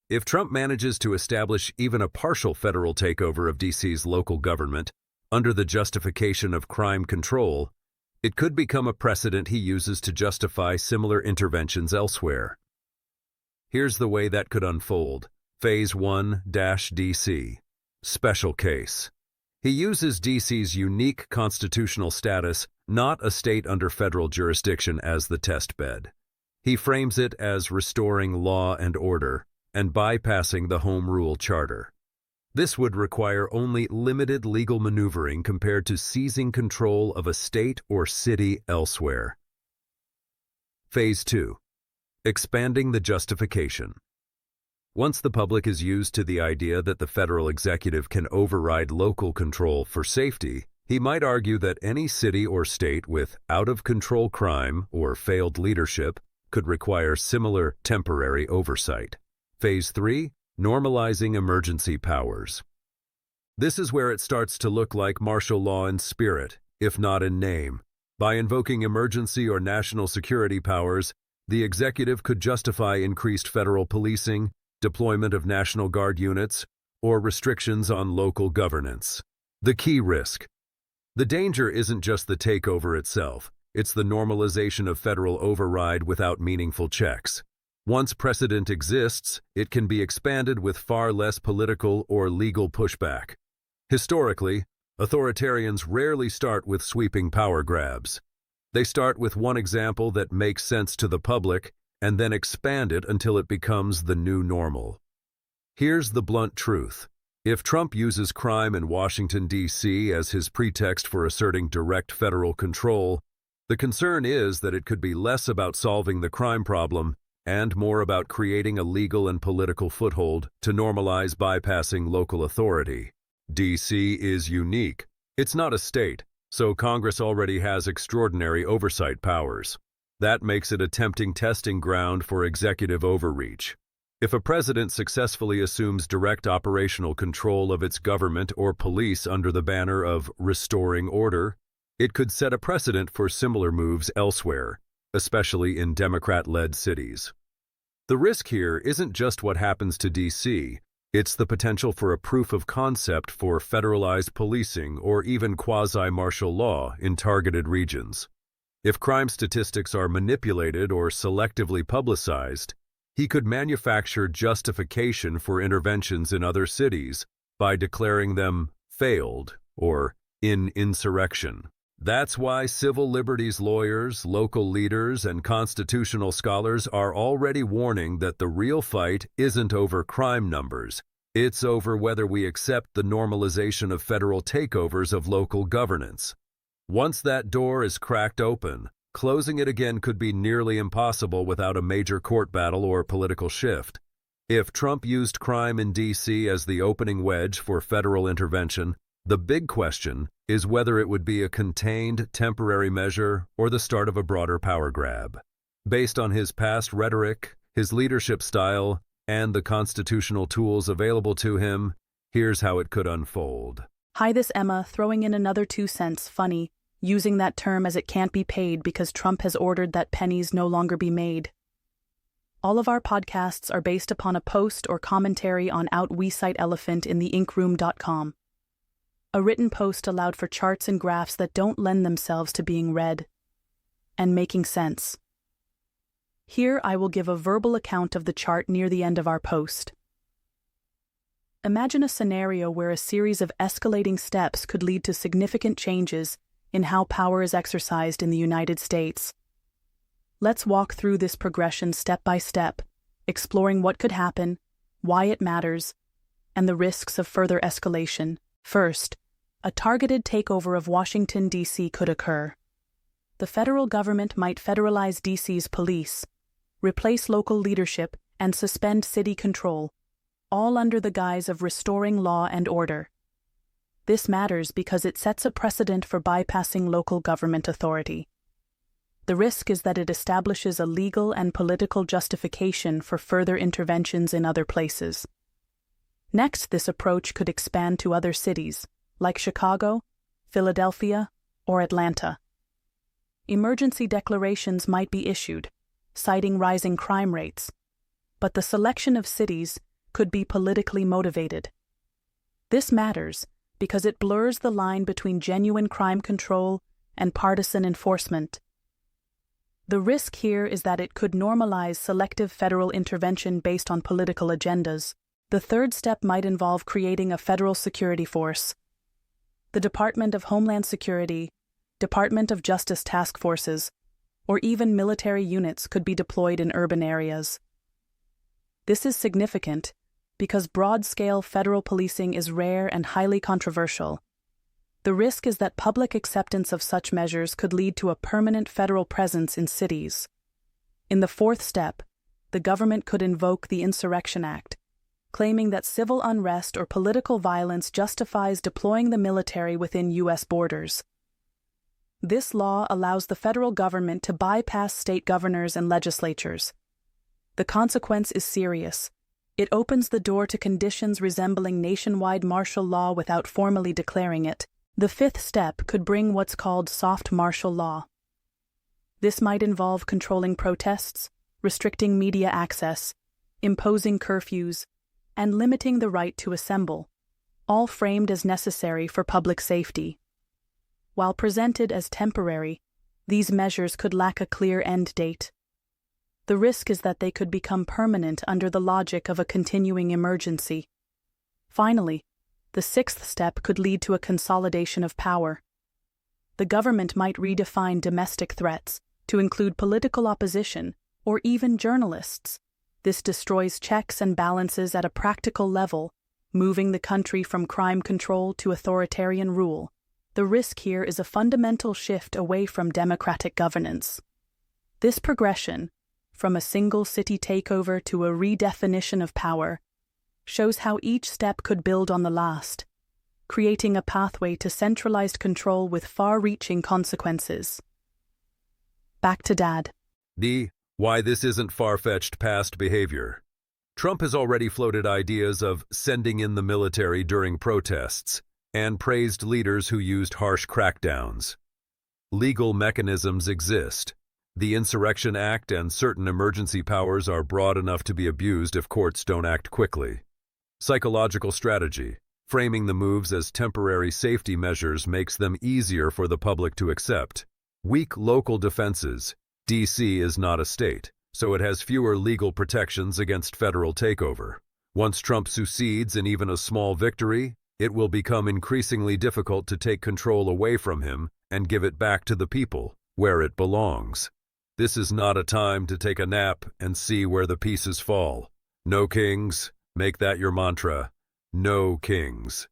If Trump manages to establish even a partial federal takeover of DC's local government under the justification of crime control, it could become a precedent he uses to justify similar interventions elsewhere. Here's the way that could unfold. Phase 1-DC. Special case. He uses DC's unique constitutional status, not a state under federal jurisdiction, as the test bed. He frames it as restoring law and order and bypassing the Home Rule Charter. This would require only limited legal maneuvering compared to seizing control of a state or city elsewhere. Phase 2. Expanding the justification. Once the public is used to the idea that the federal executive can override local control for safety, he might argue that any city or state with out-of-control crime or failed leadership could require similar temporary oversight. Phase 3. Normalizing emergency powers. This is where it starts to look like martial law in spirit, if not in name. By invoking emergency or national security powers, the executive could justify increased federal policing, deployment of National Guard units, or restrictions on local governance. The key risk. The danger isn't just the takeover itself, it's the normalization of federal override without meaningful checks. Once precedent exists, it can be expanded with far less political or legal pushback. Historically, authoritarians rarely start with sweeping power grabs. They start with one example that makes sense to the public and then expand it until it becomes the new normal. Here's the blunt truth. If Trump uses crime in Washington, D.C. as his pretext for asserting direct federal control, the concern is that it could be less about solving the crime problem and more about creating a legal and political foothold to normalize bypassing local authority. D.C. is unique. It's not a state, so Congress already has extraordinary oversight powers. That makes it a tempting testing ground for executive overreach. If a president successfully assumes direct operational control of its government or police under the banner of restoring order, it could set a precedent for similar moves elsewhere, especially in Democrat-led cities. The risk here isn't just what happens to D.C., it's the potential for a proof of concept for federalized policing or even quasi-martial law in targeted regions. If crime statistics are manipulated or selectively publicized, he could manufacture justification for interventions in other cities by declaring them failed or in insurrection. That's why civil liberties lawyers, local leaders, and constitutional scholars are already warning that the real fight isn't over crime numbers. It's over whether we accept the normalization of federal takeovers of local governance. Once that door is cracked open, closing it again could be nearly impossible without a major court battle or political shift. If Trump used crime in D.C. as the opening wedge for federal intervention, the big question is whether it would be a contained, temporary measure or the start of a broader power grab. Based on his past rhetoric, his leadership style, and the constitutional tools available to him, here's how it could unfold. Hi, this Emma, throwing in another 2 cents, funny, using that term as it can't be paid because Trump has ordered that pennies no longer be made. All of our podcasts are based upon a post or commentary on We Cite Elephant in the inkroom.com. A written post allowed for charts and graphs that don't lend themselves to being read and making sense. Here I will give a verbal account of the chart near the end of our post. Imagine a scenario where a series of escalating steps could lead to significant changes in how power is exercised in the United States. Let's walk through this progression step by step, exploring what could happen, why it matters, and the risks of further escalation. First, a targeted takeover of Washington, D.C. could occur. The federal government might federalize D.C.'s police, replace local leadership, and suspend city control, all under the guise of restoring law and order. This matters because it sets a precedent for bypassing local government authority. The risk is that it establishes a legal and political justification for further interventions in other places. Next, this approach could expand to other cities, like Chicago, Philadelphia, or Atlanta. Emergency declarations might be issued, citing rising crime rates, but the selection of cities could be politically motivated. This matters because it blurs the line between genuine crime control and partisan enforcement. The risk here is that it could normalize selective federal intervention based on political agendas. The third step might involve creating a federal security force. The Department of Homeland Security, Department of Justice task forces, or even military units could be deployed in urban areas. This is significant because broad-scale federal policing is rare and highly controversial. The risk is that public acceptance of such measures could lead to a permanent federal presence in cities. In the fourth step, the government could invoke the Insurrection Act, claiming that civil unrest or political violence justifies deploying the military within U.S. borders. This law allows the federal government to bypass state governors and legislatures. The consequence is serious. It opens the door to conditions resembling nationwide martial law without formally declaring it. The fifth step could bring what's called soft martial law. This might involve controlling protests, restricting media access, imposing curfews, and limiting the right to assemble, all framed as necessary for public safety. While presented as temporary, these measures could lack a clear end date. The risk is that they could become permanent under the logic of a continuing emergency. Finally, the sixth step could lead to a consolidation of power. The government might redefine domestic threats to include political opposition or even journalists. This destroys checks and balances at a practical level, moving the country from crime control to authoritarian rule. The risk here is a fundamental shift away from democratic governance. This progression, from a single city takeover to a redefinition of power, shows how each step could build on the last, creating a pathway to centralized control with far-reaching consequences. Back to Dad. Why this isn't far-fetched past behavior. Trump has already floated ideas of sending in the military during protests and praised leaders who used harsh crackdowns. Legal mechanisms exist. The Insurrection Act and certain emergency powers are broad enough to be abused if courts don't act quickly. Psychological strategy. Framing the moves as temporary safety measures makes them easier for the public to accept. Weak local defenses. D.C. is not a state, so it has fewer legal protections against federal takeover. Once Trump succeeds in even a small victory, it will become increasingly difficult to take control away from him and give it back to the people, where it belongs. This is not a time to take a nap and see where the pieces fall. No kings, make that your mantra. No kings.